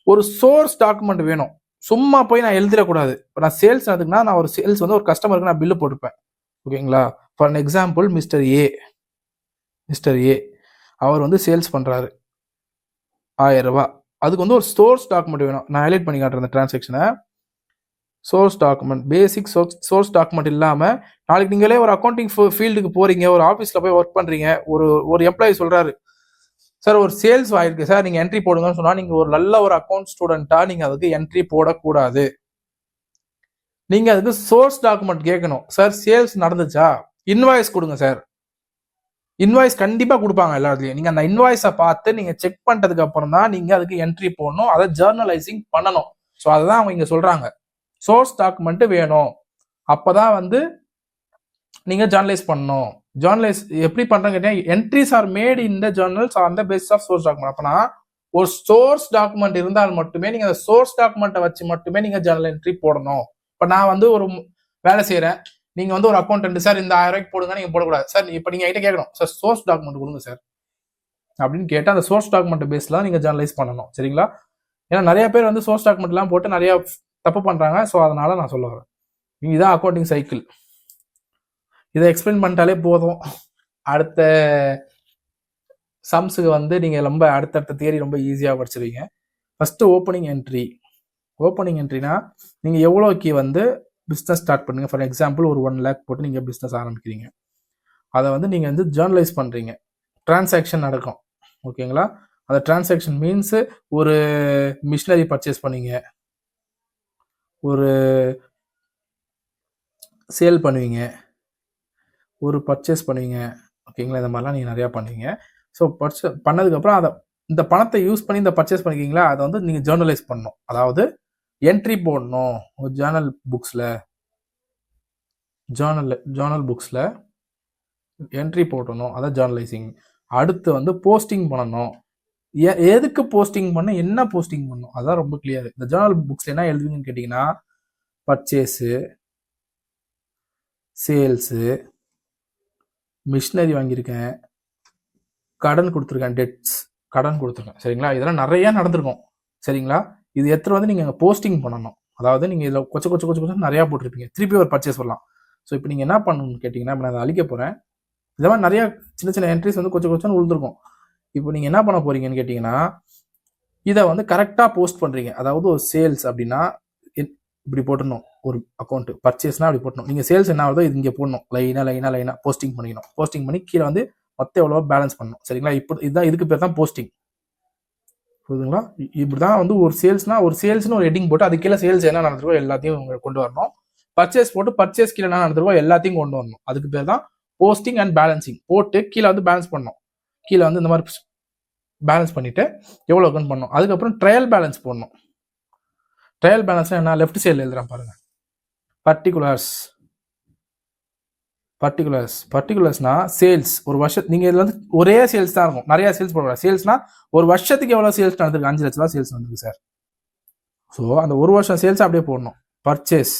ஒரு சோர்ஸ் டாக்குமெண்ட் வேணும், சும்மா போய் நான் எழுதிடக்கூடாது. இப்போ நான் சேல்ஸ் நடக்குதுன்னா நான் ஒரு சேல்ஸ் வந்து ஒரு கஸ்டமருக்கு நான் பில்லு போட்டுப்பேன். ஓகேங்களா? For an example mister A அவர் வந்து சேல்ஸ் பண்ணுறாரு 1000 ரூபாய். அதுக்கு வந்து ஒரு சோர்ஸ் டாக்குமெண்ட் வேணும். நான் ஹைலைட் பண்ணி காட்டுறேன் அந்த டிரான்சாக்ஷனை. சோர்ஸ் டாக்குமெண்ட், பேசிக் சோர்ஸ் டாக்குமெண்ட் இல்லாமல் நாளைக்கு நீங்களே ஒரு அக்கௌண்டிங் ஃபீல்டுக்கு போகிறீங்க, ஒரு ஆஃபீஸில் போய் ஒர்க் பண்ணுறீங்க, ஒரு எம்ப்ளாயி சொல்கிறாரு, சார் ஒரு சேல்ஸ் ஆயிருக்கு சார், நீங்கள் என்ட்ரி போடுங்கன்னு சொன்னால் நீங்கள் ஒரு நல்ல ஒரு அக்கௌண்ட் ஸ்டூடெண்ட்டாக நீங்கள் அதுக்கு என்ட்ரி போடக்கூடாது. நீங்கள் அதுக்கு சோர்ஸ் டாக்குமெண்ட் கேட்கணும். சார் சேல்ஸ் நடந்துச்சா, இன்வாய்ஸ் கொடுங்க சார். இன்வாய்ஸ் கண்டிப்பாக கொடுப்பாங்க எல்லாத்துலேயும். நீங்கள் அந்த இன்வாய்ஸை பார்த்து நீங்கள் செக் பண்ணுறதுக்கு அப்புறம் தான் நீங்கள் அதுக்கு என்ட்ரி போடணும், அதை ஜேர்னலைசிங் பண்ணணும். ஸோ அதுதான் அவங்க இங்கே சொல்கிறாங்க, சோர்ஸ் டாக்குமெண்ட் வேணும், அப்போதான் வந்து நீங்கள் ஜேர்னலைஸ் பண்ணணும். ஜேர்னலைஸ் எப்படி பண்ணுறேன்னு கேட்டீங்கன்னா, entries are made in the journals on the basis of source document. அப்போனா ஒரு சோர்ஸ் டாக்குமெண்ட் இருந்தால் மட்டுமே நீங்கள் அந்த சோர்ஸ் டாக்குமெண்ட்டை வச்சு மட்டுமே நீங்கள் ஜேர்னல் என்ட்ரி போடணும். இப்போ நான் வந்து ஒரு வேலை செய்கிறேன், நீங்கள் வந்து ஒரு அக்கௌண்டன்ட், சார் இந்த 1000 ரூபாய்க்கு போடுங்க, நீங்கள் போடக்கூடாது சார். இப்போ நீங்கள் என்கிட்ட கேட்கணும், சார் சோர்ஸ் டாக்குமெண்ட் கொடுங்க சார் அப்படின்னு கேட்டால் அந்த சோர்ஸ் டாக்குமெண்ட் பேஸில் தான் நீங்கள் ஜேர்னலைஸ் பண்ணணும். சரிங்களா? ஏன்னா நிறைய பேர் வந்து சோர்ஸ் டாக்குமெண்ட்லாம் போட்டு நிறைய தப்பு பண்ணுறாங்க. ஸோ அதனால நான் சொல்ல வரேன், இதுதான் அக்கௌண்டிங் சைக்கிள். இதை எக்ஸ்பிளைன் பண்ணிட்டாலே போதும். அடுத்த சம்ஸுக்கு வந்து நீங்கள் ரொம்ப அடுத்தடுத்த தியரி ரொம்ப ஈஸியாக படிச்சிருவீங்க. ஃபஸ்ட்டு ஓப்பனிங் என்ட்ரினா நீங்கள் எவ்வளோக்கு வந்து பிஸ்னஸ் ஸ்டார்ட் பண்ணுங்க. ஃபார் எக்ஸாம்பிள் ஒரு 1 lakh போட்டு நீங்கள் பிஸ்னஸ் ஆரம்பிக்கிறீங்க, அதை வந்து நீங்கள் வந்து ஜேர்னலைஸ் பண்ணுறீங்க, டிரான்சாக்ஷன் நடக்கும். ஓகேங்களா? அந்த டிரான்சாக்ஷன் மீன்ஸ் ஒரு மிஷினரி பர்ச்சேஸ் பண்ணீங்க, ஒரு சேல் பண்ணுவீங்க, ஒரு பர்ச்சேஸ் பண்ணுவீங்க. ஓகேங்களா? இந்த மாதிரிலாம் நீங்கள் நிறையா பண்ணுவீங்க. ஸோ பர்ச்சேஸ் பண்ணதுக்கப்புறம் அதை இந்த பணத்தை யூஸ் பண்ணி இந்த பர்ச்சேஸ் பண்ணிக்கிங்களா, அதை வந்து நீங்கள் ஜேர்னலைஸ் பண்ணணும், அதாவது என்ட்ரி போடணும். ஒரு ஜேர்னல் புக்ஸில் என்ட்ரி போடணும், அதான் ஜேர்னலைசிங். அடுத்து வந்து போஸ்டிங் பண்ணணும். எதுக்கு போஸ்டிங் பண்ண, என்ன போஸ்டிங் பண்ணும், அதான் ரொம்ப கிளியர். இந்த ஜேர்னல் புக்ஸ்ல என்ன எழுதுங்கன்னு கேட்டீங்கன்னா, பர்ச்சேஸு, சேல்ஸு, மிஷினரி வாங்கியிருக்கேன், கடன் கொடுத்துருக்கேன், டெட்ஸ் கடன் கொடுத்துருக்கேன், சரிங்களா. இதெல்லாம் நிறைய நடந்திருக்கும், சரிங்களா. இது எத்தனை வந்து நீங்கள் போஸ்டிங் பண்ணணும். அதாவது நீங்கள் இதில் கொச்ச கொச்ச கொச்ச கொச்சம் நிறையா போட்டிருப்பீங்க, திருப்பி ஒரு பர்ச்சேஸ் வரலாம். ஸோ இப்போ நீங்கள் என்ன பண்ணணும்னு கேட்டிங்கன்னா, நான் அதை அழிக்க போகிறேன். இந்த மாதிரி நிறையா சின்ன சின்ன என்ட்ரிஸ் வந்து கொச்ச கொச்சன்னு விழுந்திருக்கும். இப்போ நீங்கள் என்ன பண்ண போறீங்கன்னு கேட்டிங்கன்னா, இதை வந்து கரெக்டாக போஸ்ட் பண்ணுறீங்க. அதாவது ஒரு சேல்ஸ் அப்படின்னா இப்படி போட்டணும், ஒரு அக்கௌண்ட் பர்ச்சேஸ்னா அப்படி போட்டணும். நீங்கள் சேல்ஸ் என்ன ஆகுதோ இது இங்கே போடணும், லைனாக போஸ்டிங் பண்ணிக்கணும். போஸ்டிங் பண்ணி கீழே வந்து மொத்தம் எவ்வளோ பேலன்ஸ் பண்ணணும், சரிங்களா. இப்போ இதுதான், இதுக்கு பேர் தான் போஸ்டிங், புரியுதுங்களா. இப்படிதான் வந்து ஒரு சேல்ஸ்னு ஒரு ஹெட்டிங் போட்டு அது கீழே சேல்ஸ் என்ன நடந்திருக்கோ எல்லாத்தையும் கொண்டு வரணும். பர்ச்சேஸ் போட்டு பர்ச்சேஸ் கீழே என்ன நடந்திருக்கோ எல்லாத்தையும் கொண்டு வரணும். அதுக்கு பேர் தான் போஸ்டிங் அண்ட் பேலன்சிங். போட்டு கீழே வந்து பேலன்ஸ் பண்ணணும். கீழே வந்து இந்த மாதிரி பேலன்ஸ் பண்ணிட்டு எவ்வளோ அக்கௌண்ட் பண்ணணும். அதுக்கப்புறம் ட்ரையல் பேலன்ஸ் போடணும். ட்ரையல் பேலன்ஸ் என்ன, லெஃப்ட் சைடில் எழுதுறேன் பாருங்க. பர்டிகுலர்ஸ்னா சேல்ஸ். ஒரு வருஷம் நீங்க இதுல வந்து ஒரே சேல்ஸ் தான் இருக்கும், நிறைய சேல்ஸ் போடக்கூடாது. சேல்ஸ்னா ஒரு வருஷத்துக்கு எவ்வளவு சேல்ஸ் நடந்திருக்கு, 5 லட்ச ரூபா சேல்ஸ் வந்திருக்கு சார். ஸோ அந்த ஒரு வருஷம் சேல்ஸ் அப்படியே போடணும். பர்ச்சேஸ்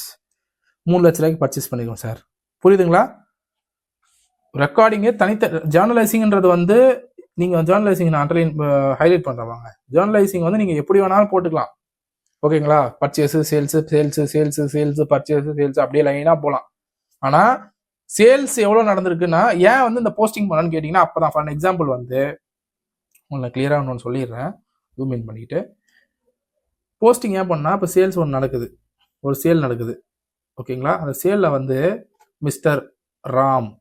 3 லட்ச ரூபாய்க்கு பர்ச்சேஸ் பண்ணிக்கணும் சார், புரியுதுங்களா. ரெக்கார்டிங்கு ஜேர்னலைசிங்ன்றது வந்து நீங்க ஜேர்னலைசிங் நான் ஹைலைட் பண்றவாங்க. ஜேர்னலைசிங் வந்து நீங்க எப்படி வேணாலும் போட்டுக்கலாம், ஓகேங்களா. பர்ச்சேஸ் சேல்ஸ் பர்ச்சேஸ் சேல்ஸ் அப்படியே லைனா போகலாம். ஆனா சேல்ஸ் எவ்வளோ நடந்திருக்குன்னா ஏன் வந்து இந்த போஸ்டிங் பண்ணணும்னு கேட்டிங்கன்னா, அப்போ தான். ஃபார் எக்ஸாம்பிள் வந்து உங்களுக்கு கிளியராக ஒன்று சொல்லிடுறேன், ஜூம் இன் பண்ணிட்டு. போஸ்டிங் ஏன் பண்ணால், இப்போ சேல்ஸ் ஒன்று நடக்குது, ஒரு சேல் நடக்குது, ஓகேங்களா. அந்த சேலில் வந்து மிஸ்டர் ராம்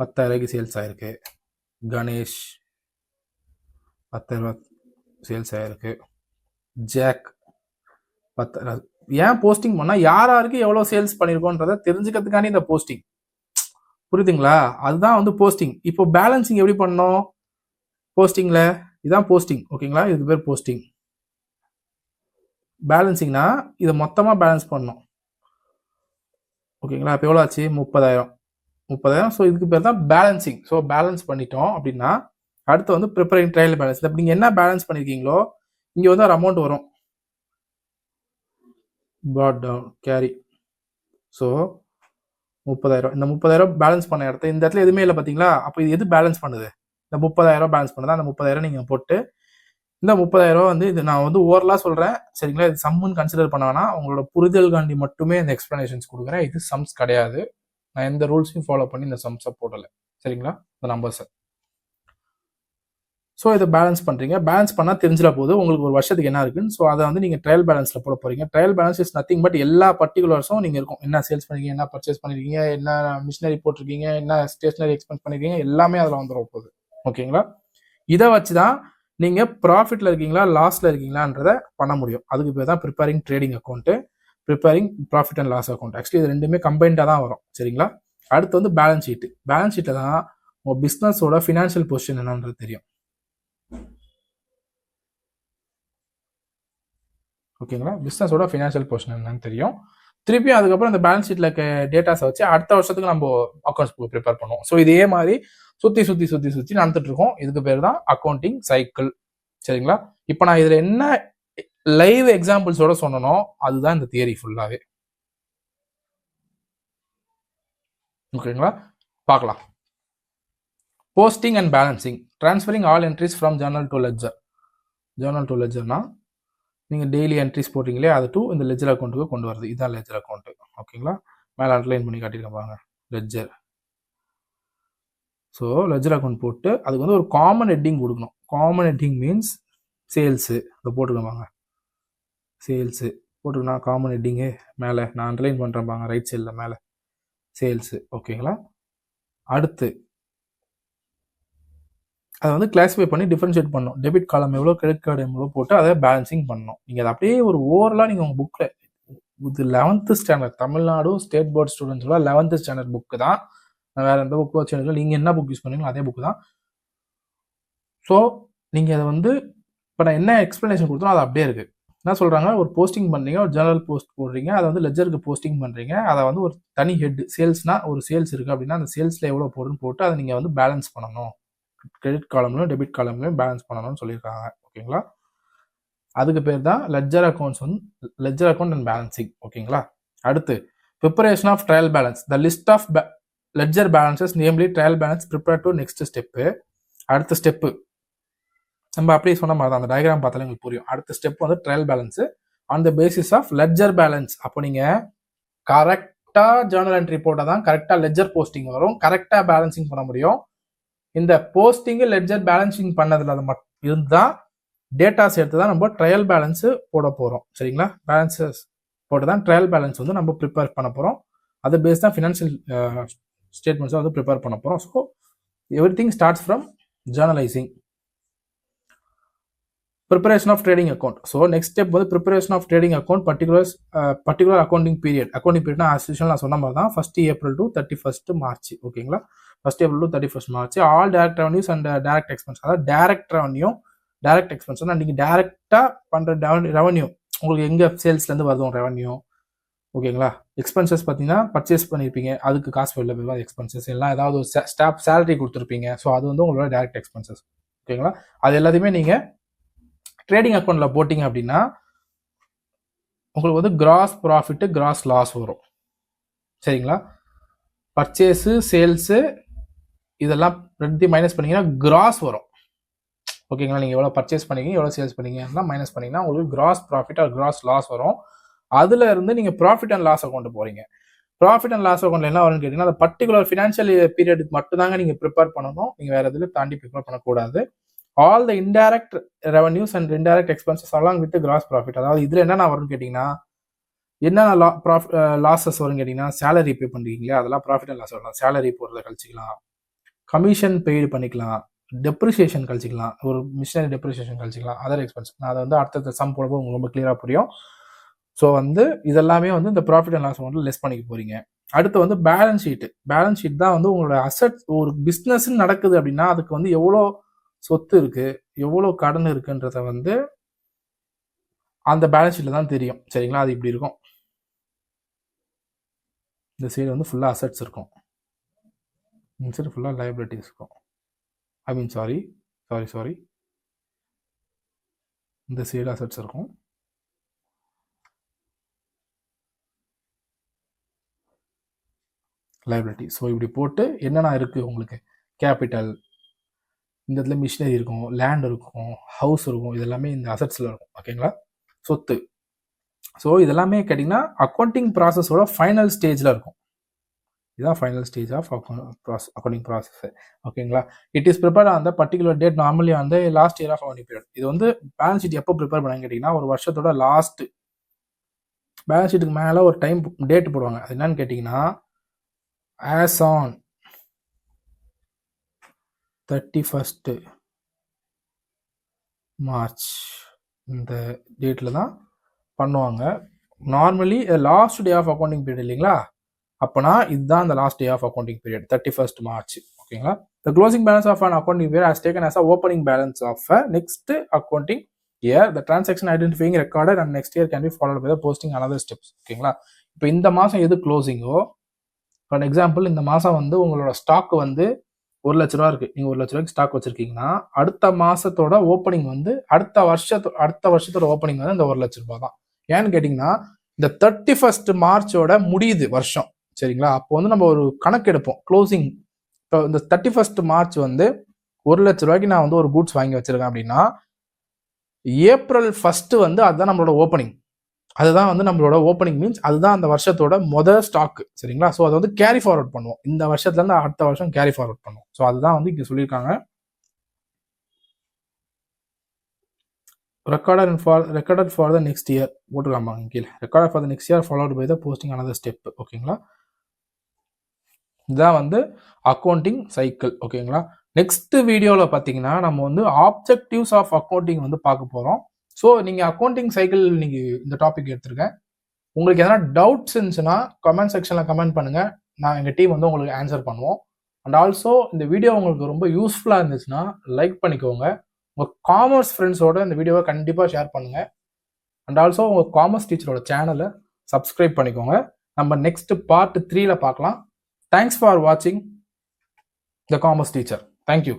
10,000 ரூபாய்க்கு சேல்ஸ் ஆயிருக்கு, கணேஷ் 10,000 ரூபாய் சேல்ஸ் ஆயிருக்கு, ஜாக் 10,000. ஏன் போஸ்டிங் பண்ணா, யாருக்கு எவ்வளவு சேல்ஸ் பண்ணிருக்கோன்றத தெரிஞ்சுக்கிறதுக்காண்டி இந்த போஸ்டிங், புரியுதுங்களா. அதுதான் வந்து போஸ்டிங். இப்போ பேலன்சிங் எப்படி பண்ணணும், போஸ்டிங்ல இதான் போஸ்டிங், ஓகேங்களா. இதுக்கு பேர் போஸ்டிங். பேலன்சிங்னா இதை மொத்தமா பேலன்ஸ் பண்ணணும், ஓகேங்களா. இப்போ எவ்வளோ ஆச்சு, 30,000. ஸோ இதுக்கு பேர் தான் பேலன்சிங். ஸோ பேலன்ஸ் பண்ணிட்டோம் அப்படின்னா அடுத்து வந்து ப்ரிப்பேரிங் ட்ரையல் பேலன்ஸ். அப்படி நீங்க என்ன பேலன்ஸ் பண்ணிருக்கீங்களோ இங்க வந்து ஒரு அமௌண்ட் வரும், brought down carry. ஸோ 30,000. இந்த 30,000 பேலன்ஸ் பண்ண இடத்த இந்த இடத்துல எதுவுமே இல்லை பார்த்தீங்களா. அப்போ இது எது பேலன்ஸ் பண்ணுது, இந்த 30,000 பேலன்ஸ் பண்ணுதா. அந்த 30,000 நீங்கள் போட்டு, இந்த 30,000 வந்து இது நான் வந்து ஓவரலாக சொல்கிறேன், சரிங்களா. இது சம்முன்னு கன்சிடர் பண்ண வேணாம், உங்களோட புரிதல் காண்டி மட்டுமே இந்த எக்ஸ்பிளனேஷன்ஸ் கொடுக்குறேன். இது சம்ஸ் கிடையாது, நான் எந்த ரூல்ஸையும் ஃபாலோ பண்ணி இந்த சம்ஸை போடலை, சரிங்களா. இந்த நம்பர்ஸை. ஸோ இதை பேலன்ஸ் பண்ணுறீங்க. பேலன்ஸ் பண்ணால் தெரிஞ்சிட போது உங்களுக்கு ஒரு வருஷத்துக்கு என்ன இருக்குன்னு. ஸோ அதை வந்து நீங்கள் ட்ரையல் பேலன்ஸில் போட போகிறீங்க. Trial balance is nothing but எல்லா பர்டிகுலர்ஸும் நீங்கள் இருக்கும். என்ன சேல்ஸ் பண்ணிருக்கீங்க, என்ன பர்ச்சேஸ் பண்ணிருக்கீங்க, என்ன மிஷினரி போட்டிருக்கீங்க, என்ன ஸ்டேஷனரி எக்ஸ்பென்ஸ் பண்ணிருக்கீங்க, எல்லாமே அதில் வந்துடும் போகுது, ஓகேங்களா. இதை வச்சு தான் நீங்கள் ப்ராஃபிட்டில் இருக்கீங்களா லாஸில் இருக்கீங்களான்றதை பண்ண முடியும். அதுக்கு பேர் தான் preparing trading account, preparing profit and loss account. Actually இது ரெண்டுமே கம்பைண்டாக தான் வரும், சரிங்களா. அடுத்து வந்து பேலன்ஸ் ஷீட்டு. பேலன்ஸ் ஷீட்டில் தான் உங்கள் பிஸ்னஸோட ஃபினான்ஷியல் பொசிஷன் என்னன்றது தெரியும், ஓகேங்களா. பிஸ்னஸோட ஃபினான்ஷியல் பொசிஷன் என்னன்னு தெரியும். திருப்பியும் அதுக்கப்புறம் இந்த பேலன்ஸ் ஷீட்டில் இருக்க டேட்டாஸை வச்சு அடுத்த வருஷத்துக்கு நம்ம அக்கௌண்ட்ஸ் புக் ப்ரிப்பேர் பண்ணுவோம். ஸோ இதே மாதிரி சுற்றி நடந்துட்டு இருக்கோம். இதுக்கு பேர் தான் அக்கௌண்டிங் சைக்கிள், சரிங்களா. இப்போ நான் இதில் என்ன லைவ் எக்ஸாம்பிள்ஸோட சொன்னனோ அதுதான் இந்த தியரி ஃபுல்லாகவே, ஓகேங்களா. பார்க்கலாம். Posting and balancing, transferring all entries from journal to ledger. Journal to லெட்ஜர்னா நீங்கள் டெய்லி என்ட்ரிஸ் போட்டிங்களே அது டூ இந்த லெட்ஜர் அக்கௌண்ட்டுக்கு கொண்டு வருது. இதுதான் லெட்ஜர் அக்கௌண்ட்டு, ஓகேங்களா. மேலே அண்டர்லைன் பண்ணி காட்டியிருக்கேன் பாருங்க, லெட்ஜர். ஸோ லெட்ஜர் அக்கௌண்ட் போட்டு அதுக்கு வந்து ஒரு காமன் ஹெட்டிங் கொடுக்கணும். Common heading means sales. அதை போட்டுக்கோங்க வாங்க, சேல்ஸு போட்டுக்கணும். காமன் ஹெட்டிங்கு மேலே நான் அண்டர்லைன் பண்ணுறேன் பாங்க, ரைட் சைடில் மேலே சேல்ஸு, ஓகேங்களா. அடுத்து அதை வந்து கிளாஸிஃபை பண்ணி டிஃபரன்ஷியேட் பண்ணணும். டெபிட் காலம் எவ்வளோ, கிரெடிட் கார்டு எவ்வளோ போட்டு அதை பேலன்சிங் பண்ணணும். நீங்கள் அதை அப்படியே ஒரு ஓவரலாக நீங்கள் உங்கள் புக்கில், இது 11th standard Tamil Nadu state board ஸ்டூடெண்ட்ஸோட 11th ஸ்டாண்டர்ட் புக்கு தான். வேறு எந்த புக்கு வச்சு நீங்கள் என்ன புக் யூஸ் பண்ணுவீங்களோ அதே புக்கு தான். ஸோ நீங்கள் அதை வந்து இப்போ நான் என்ன எக்ஸ்ப்ளனேஷன் கொடுத்தோம் அது அப்படியே இருக்குது. என்ன சொல்கிறாங்க, ஒரு போஸ்டிங் பண்ணுறீங்க, ஒரு ஜெனரல் போஸ்ட் போடுறீங்க, அதை வந்து லெட்ஜருக்கு போஸ்டிங் பண்ணுறீங்க. அதை வந்து ஒரு தனி ஹெட் சேல்ஸ்னா ஒரு சேல்ஸ் இருக்குது அப்படின்னா அந்த சேல்ஸில் எவ்வளோ போடுன்னு போட்டு அதை நீங்கள் வந்து பேலன்ஸ் பண்ணணும். கிரெடிட் காலம்லையும் டெபிட் காலம்லையும் பேலன்ஸ் பண்ணணும்னு சொல்லியிருக்காங்க. ஓகேங்களா, அதுக்கு பேர் தான் லெட்ஜர் அக்கௌண்ட்ஸ் வந்து லெட்ஜர் அக்கௌண்ட் அண்ட் பேலன்சிங். ஓகேங்களா, அடுத்து preparation of trial balance. The list of ledger balances namely trial balance prepare to next step. அடுத்த ஸ்டெப்பு நம்ம அப்படியே சொன்ன மாதிரி தான், அந்த டயக்ராம் பார்த்தாலே உங்களுக்கு புரியும். அடுத்த ஸ்டெப் வந்து trial balance on the basis of ledger balance. அப்போ நீங்கள் கரெக்டாக ஜேர்னல் என்ட்ரி போட்டால் தான் கரெக்டாக லெட்ஜர் போஸ்டிங் வரும், கரெக்டாக பேலன்சிங் பண்ண முடியும். இந்த போஸ்டிங்கு லெட்ஜர் பேலன்சிங் பண்ணதில் அது மட்டும் இருந்தால் டேட்டாஸ் எடுத்து தான் நம்ம ட்ரையல் பேலன்ஸு போட போகிறோம். சரிங்களா, பேலன்சஸ் போட்டு தான் ட்ரையல் பேலன்ஸ் வந்து நம்ம ப்ரிப்பேர் பண்ண போகிறோம். அதை பேஸ் தான் ஃபினான்ஷியல் ஸ்டேட்மெண்ட்ஸை வந்து ப்ரிப்பேர் பண்ண போகிறோம். So everything starts from journalising. Preparation of trading account. So next step வந்து preparation of trading account particular accounting period. அக்கௌண்டிங் பீரியட்னா ஆஸ் யூஷுவல் நான் சொன்ன மாதிரி தான் 1 April to 31 March. ஓகேங்களா, 1 April to 31 March. All direct revenues and direct expense. அதாவது direct revenue direct expense நீங்கள் டைரக்டாக பண்ணுற ரெவன்யூ உங்களுக்கு எங்கே சேல்ஸ்லேருந்து வருதும் ரெவன்யூ. ஓகேங்களா, எக்ஸ்பென்சஸ் பார்த்தீங்கன்னா பர்ச்சேஸ் பண்ணியிருப்பீங்க, அதுக்கு காசு வெளில போய் எக்ஸ்பென்சஸ் எல்லாம் ஏதாவது ஒரு ஸ்டாஃப் சேலரி கொடுத்துருப்பீங்க. ஸோ அது வந்து உங்களோட டைரக்ட் எக்ஸ்பென்சஸ். ஓகேங்களா, அது எல்லாத்தையுமே நீங்கள் ட்ரேடிங் அக்கௌண்ட்டில் போட்டிங்க அப்படின்னா உங்களுக்கு வந்து கிராஸ் ப்ராஃபிட்டு கிராஸ் லாஸ் வரும். சரிங்களா, பர்ச்சேஸு சேல்ஸு இதெல்லாம் ரெண்டு மைனஸ் பண்ணிங்கன்னா கிராஸ் வரும். ஓகேங்களா, நீங்கள் எவ்வளோ பர்ச்சேஸ் பண்ணிங்க எவ்வளோ சேல்ஸ் பண்ணிங்க எல்லாம் மைனஸ் பண்ணிங்கன்னா உங்களுக்கு gross profit or gross loss வரும். அதில் இருந்து நீங்கள் ப்ராஃபிட் அண்ட் லாஸ் அக்கௌண்ட் போகிறீங்க. ப்ராஃபிட் அண்ட் லாஸ் அக்கௌண்ட்டில் என்ன வரும்னு கேட்டிங்கன்னா அந்த பர்டிகுலர் ஃபினான்ஷியல் பீரியடுக்கு மட்டும்தாங்க நீங்கள் ப்ரிப்பேர் பண்ணணும். நீங்கள் வேறு எதுவும் தாண்டி ப்ரிப்பேர் பண்ணக்கூடாது. All the indirect revenues and indirect expenses along with gross profit. அதாவது இதில் என்னென்ன வரும்னு கேட்டிங்கன்னா என்னென்ன லாஸஸ் வரும்னு கேட்டிங்கன்னா சேலரி பே பண்ணுறீங்களே அதெல்லாம் ப்ராஃபிட் அண்ட் லாஸ் வரலாம். சேலரி போடுறத கழிச்சிக்கலாம், கமிஷன் பெய்டு பண்ணிக்கலாம், டெப்ரிசியேஷன் கழிச்சிக்கலாம், ஒரு மிஷினரி டெப்ரிசியேஷன் கழிச்சிக்கலாம், அதர் எக்ஸ்பென்ஸ். நான் அதை வந்து அடுத்த சம் போடும்போது உங்களுக்கு ரொம்ப கிளியராக புரியும். ஸோ வந்து இதெல்லாமே வந்து இந்த ப்ராஃபிட் அண்ட் லாஸ் அமௌண்ட்டில் லெஸ் பண்ணிக்க போகிறீங்க. அடுத்து வந்து பேலன்ஸ் ஷீட்டு. பேலன்ஸ் ஷீட் தான் வந்து உங்களோட அசட். ஒரு பிஸ்னஸ்ன்னு நடக்குது அப்படின்னா அதுக்கு வந்து எவ்வளோ சொத்து இருக்குது எவ்வளோ கடன் இருக்குன்றத வந்து அந்த பேலன்ஸ் ஷீட்டில் தான் தெரியும். சரிங்களா, அது இப்படி இருக்கும். இந்த சைடு வந்து ஃபுல்லாக அசட்ஸ் இருக்கும், இந்த சைடு ஃபுல்லாக லைபிலிட்டிஸ் இருக்கும். சாரி இந்த சைடு அசட்ஸ் இருக்கும், லைபிலிட்டி. ஸோ இப்படி போட்டு என்னென்ன இருக்குது உங்களுக்கு கேபிட்டல், இந்த இடத்துல மிஷினரி இருக்கும், லேண்ட் இருக்கும், ஹவுஸ் இருக்கும், இதெல்லாமே இந்த அசட்ஸில் இருக்கும். ஓகேங்களா, சொத்து. ஸோ இதெல்லாமே கேட்டிங்கன்னா அக்கௌண்டிங் ப்ராசஸோட ஃபைனல் ஸ்டேஜில் இருக்கும். இதுதான் final stage of accounting process. ஓகேங்களா, it is prepared on the particular date normally on the last year of accounting period. இது வந்து பேலன்ஸ் ஷீட் எப்போ ப்ரிப்பேர் பண்ணாங்க கேட்டிங்கன்னா ஒரு வருஷத்தோட லாஸ்ட் பேலன்ஸ் ஷீட்டுக்கு மேலே ஒரு டைம் டேட் போடுவாங்க. அது என்னன்னு கேட்டிங்கன்னா as on 31st March இந்த டேட்டில் தான் பண்ணுவாங்க. Normally last day of accounting period இல்லைங்களா, அப்போனா இதுதான் இந்த last day of accounting period 31st March. ஓகேங்களா, the closing balance of an accounting period has taken as a opening balance of a next accounting year. The transaction identifying recorded and next year can be followed by the posting another steps. ஓகேங்களா, இப்போ இந்த மாதம் எது க்ளோசிங்கோ, for example இந்த மாதம் வந்து உங்களோட stock வந்து 1 லட்ச ரூபா இருக்குது, நீங்கள் 1 லட்ச ரூபாய்க்கு ஸ்டாக் வச்சுருக்கீங்கன்னா அடுத்த மாதத்தோட ஓப்பனிங் வந்து அடுத்த வருஷத்தோட ஓப்பனிங் வந்து இந்த 1 லட்ச ரூபா தான். ஏன்னு கேட்டிங்கன்னா இந்த 31st March முடியுது வருஷம். சரிங்களா, அப்போ வந்து நம்ம ஒரு கணக்கு எடுப்போம் க்ளோசிங். இப்போ இந்த 31st March வந்து 1 லட்ச ரூபாய்க்கு நான் வந்து ஒரு கூட்ஸ் வாங்கி வச்சிருக்கேன் அப்படின்னா April 1 வந்து அதுதான் நம்மளோட ஓப்பனிங். அதுதான் வந்து நம்மளோட ஓப்பனிங் மீன்ஸ் அதுதான் அந்த வருஷத்தோட மொதல் ஸ்டாக். சரிங்களா, ஸோ அதை வந்து கேரி ஃபார்வர்ட் பண்ணுவோம். இந்த வருஷத்துலேருந்து அடுத்த வருஷம் கேரி ஃபார்வர்ட் பண்ணுவோம். ஸோ அதுதான் வந்து இங்கே சொல்லியிருக்காங்க. Recorded for the next year போட்டுக்காம கீழே recorded for the next year followed by the posting another step. ஓகேங்களா, இதுதான் வந்து அக்கௌண்டிங் சைக்கிள். ஓகேங்களா, நெக்ஸ்ட் வீடியோவில் பார்த்தீங்கன்னா நம்ம வந்து ஆப்ஜெக்டிவ்ஸ் ஆஃப் அக்கௌண்டிங் வந்து பார்க்க போகிறோம். ஸோ நீங்கள் அக்கௌண்டிங் சைக்கிள் நீங்கள் இந்த டாபிக் எடுத்திருக்கேன். உங்களுக்கு எதனா டவுட்ஸ் இருந்துச்சுன்னா கமெண்ட் செக்ஷனில் கமெண்ட் பண்ணுங்கள், நான் எங்கள் டீம் வந்து உங்களுக்கு ஆன்சர் பண்ணுவோம். அண்ட் ஆல்சோ இந்த வீடியோ உங்களுக்கு ரொம்ப யூஸ்ஃபுல்லாக இருந்துச்சுன்னா லைக் பண்ணிக்கோங்க. உங்கள் காமர்ஸ் ஃப்ரெண்ட்ஸோட இந்த வீடியோவை கண்டிப்பாக ஷேர் பண்ணுங்கள். அண்ட் ஆல்சோ உங்கள் காமர்ஸ் டீச்சரோட சேனலை சப்ஸ்கிரைப் பண்ணிக்கோங்க. நம்ம நெக்ஸ்ட் பார்ட் 3ல் பார்க்கலாம். தேங்க்ஸ் ஃபார் வாட்சிங் த காமர்ஸ் டீச்சர். தேங்க்யூ.